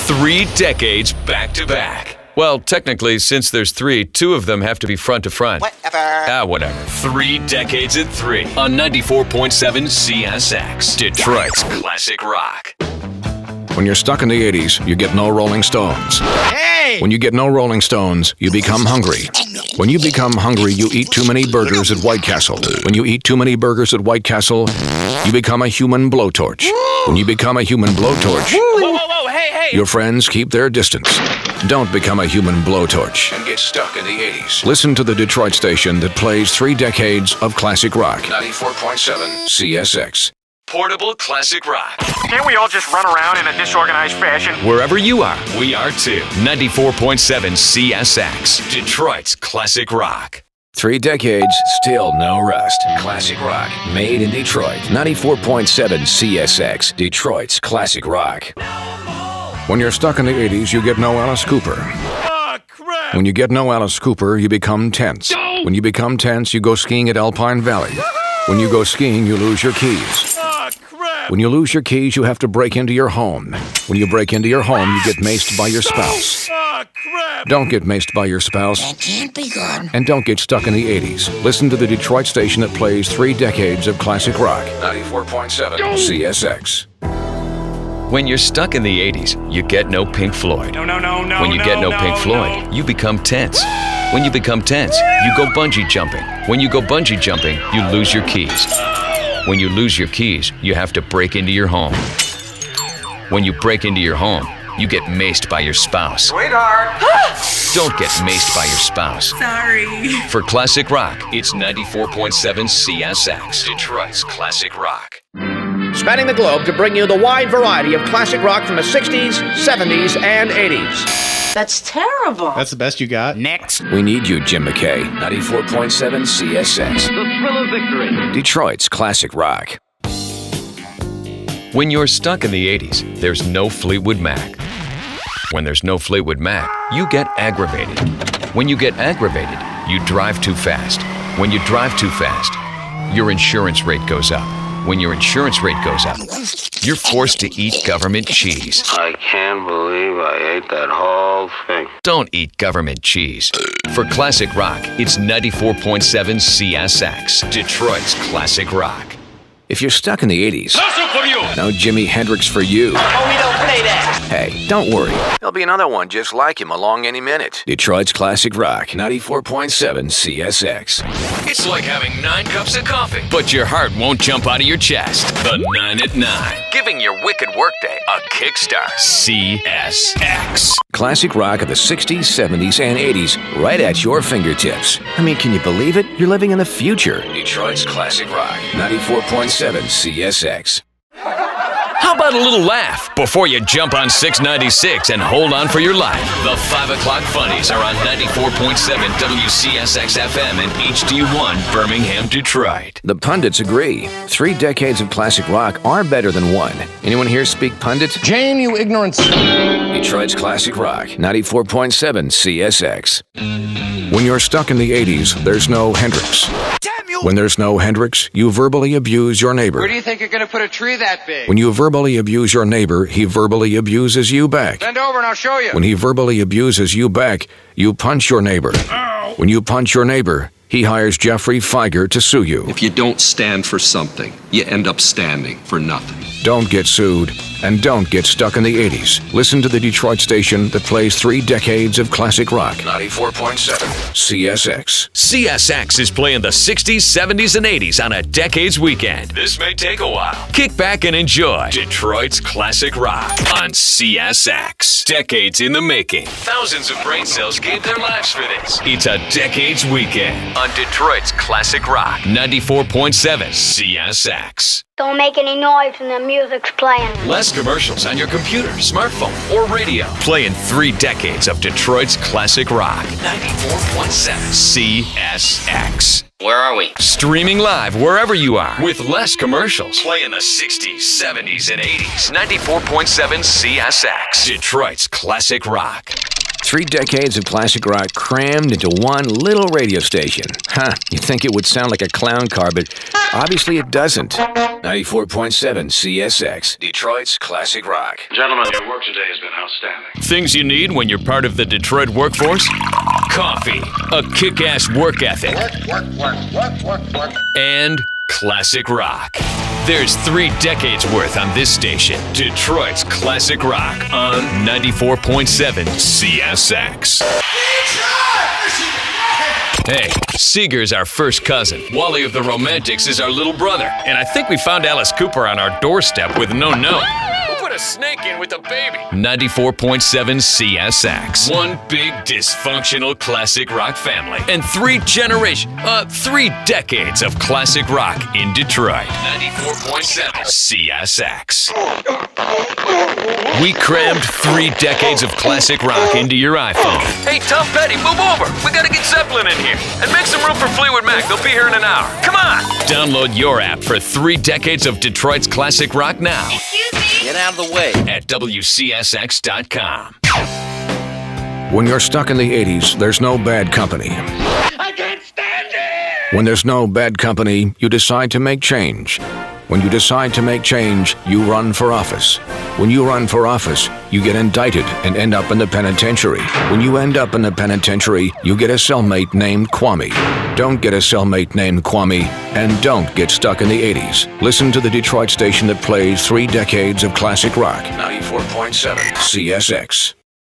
3 decades back to back. Well, technically, since there's 3, 2 of them have to be front to front. Whatever. 3 decades at 3 on 94.7 CSX, Detroit's classic rock. When you're stuck in the 80s, you get no Rolling Stones. Hey! When you get no Rolling Stones, you become hungry. When you become hungry, you eat too many burgers at White Castle. When you eat too many burgers at White Castle, you become a human blowtorch. When you become a human blowtorch, Hey! your friends keep their distance. Don't become a human blowtorch and get stuck in the 80s. Listen to the Detroit station that plays 3 decades of classic rock. 94.7 CSX. Portable classic rock. Can't we all just run around in a disorganized fashion? Wherever you are, we are too. 94.7 CSX, Detroit's classic rock. 3 decades, still no rust. Classic rock, made in Detroit. 94.7 CSX, Detroit's classic rock. When you're stuck in the 80s, you get no Alice Cooper. Oh, crap! When you get no Alice Cooper, you become tense. When you become tense, you go skiing at Alpine Valley. When you go skiing, you lose your keys. Oh, crap! When you lose your keys, you have to break into your home. When you break into your home, you get maced by your spouse. Oh, crap! Don't get maced by your spouse. That can't be good. And don't get stuck in the 80s. Listen to the Detroit station that plays 3 decades of classic rock. 94.7 CSX. When you're stuck in the 80s, you get no Pink Floyd. No. When you get no Pink Floyd, you become tense. When you become tense, you go bungee jumping. When you go bungee jumping, you lose your keys. When you lose your keys, you have to break into your home. When you break into your home, you get maced by your spouse. Sweetheart! Don't get maced by your spouse. Sorry. For classic rock, it's 94.7 CSX, Detroit's classic rock. Spanning the globe to bring you the wide variety of classic rock from the 60s, 70s, and 80s. That's terrible. That's the best you got? Next. We need you, Jim McKay. 94.7 CSX. The thrill of victory. Detroit's classic rock. When you're stuck in the 80s, there's no Fleetwood Mac. When there's no Fleetwood Mac, you get aggravated. When you get aggravated, you drive too fast. When you drive too fast, your insurance rate goes up. When your insurance rate goes up, you're forced to eat government cheese. I can't believe I ate that whole thing. Don't eat government cheese. For classic rock, it's 94.7 CSX, Detroit's classic rock. If you're stuck in the 80s, no Jimi Hendrix for you. Oh, we don't play that. Hey, don't worry. There'll be another one just like him along any minute. Detroit's classic rock, 94.7 CSX. It's like having 9 cups of coffee, but your heart won't jump out of your chest. The 9 at 9, giving your wicked workday a kickstart. CSX. Classic rock of the 60s, 70s, and 80s, right at your fingertips. I mean, can you believe it? You're living in the future. Detroit's classic rock, 94.7 CSX. How about a little laugh before you jump on 696 and hold on for your life? The 5 o'clock funnies are on 94.7 WCSX FM and HD1 Birmingham, Detroit. The pundits agree. 3 decades of classic rock are better than 1. Anyone here speak pundit? Jane, you ignorance. Detroit's classic rock, 94.7 CSX. When you're stuck in the 80s, there's no Hendrix. Damn you! When there's no Hendrix, you verbally abuse your neighbor. Where do you think you're going to put a tree that big? When you verbally abuse your neighbor, he verbally abuses you back. Bend over and I'll show you. When he verbally abuses you back, you punch your neighbor. When you punch your neighbor, he hires Jeffrey Feiger to sue you. If you don't stand for something, you end up standing for nothing. Don't get sued, and don't get stuck in the 80s. Listen to the Detroit station that plays 3 decades of classic rock. 94.7 CSX. CSX is playing the 60s, 70s, and 80s on a Decades weekend. This may take a while. Kick back and enjoy Detroit's classic rock on CSX. Decades in the making. Thousands of brain cells gave their lives for this. It's a Decades weekend on Detroit's classic rock. 94.7 CSX. Don't make any noise when the music's playing. Less commercials on your computer, smartphone, or radio. Playing 3 decades of Detroit's classic rock. 94.7 CSX. Where are we? Streaming live wherever you are with less commercials. Playing the 60s, 70s, and 80s. 94.7 CSX. Detroit's classic rock. 3 decades of classic rock crammed into one little radio station. You'd think it would sound like a clown car, but obviously it doesn't. 94.7 CSX, Detroit's classic rock. Gentlemen, your work today has been outstanding. Things you need when you're part of the Detroit workforce? Coffee, a kick-ass work ethic, and classic rock. There's 3 decades worth on this station. Detroit's classic rock on 94.7 CSX. Hey, Seeger's our first cousin. Wally of the Romantics is our little brother. And I think we found Alice Cooper on our doorstep with no note. Who put a snake in with a baby? 94.7 CSX. One big dysfunctional classic rock family. And 3 decades of classic rock in Detroit. 94.7 CSX. We crammed 3 decades of classic rock into your iPhone. Hey, Tom Petty, move over. We gotta get Zeppelin in here. And make some room for Fleetwood Mac. They'll be here in an hour. Come on! Download your app for 3 decades of Detroit's classic rock now. Excuse me? Get out of the way. At WCSX.com. When you're stuck in the 80s, there's no bad company. I can't stand it! When there's no bad company, you decide to make change. When you decide to make change, you run for office. When you run for office, you get indicted and end up in the penitentiary. When you end up in the penitentiary, you get a cellmate named Kwame. Don't get a cellmate named Kwame, and don't get stuck in the 80s. Listen to the Detroit station that plays 3 decades of classic rock. 94.7 CSX.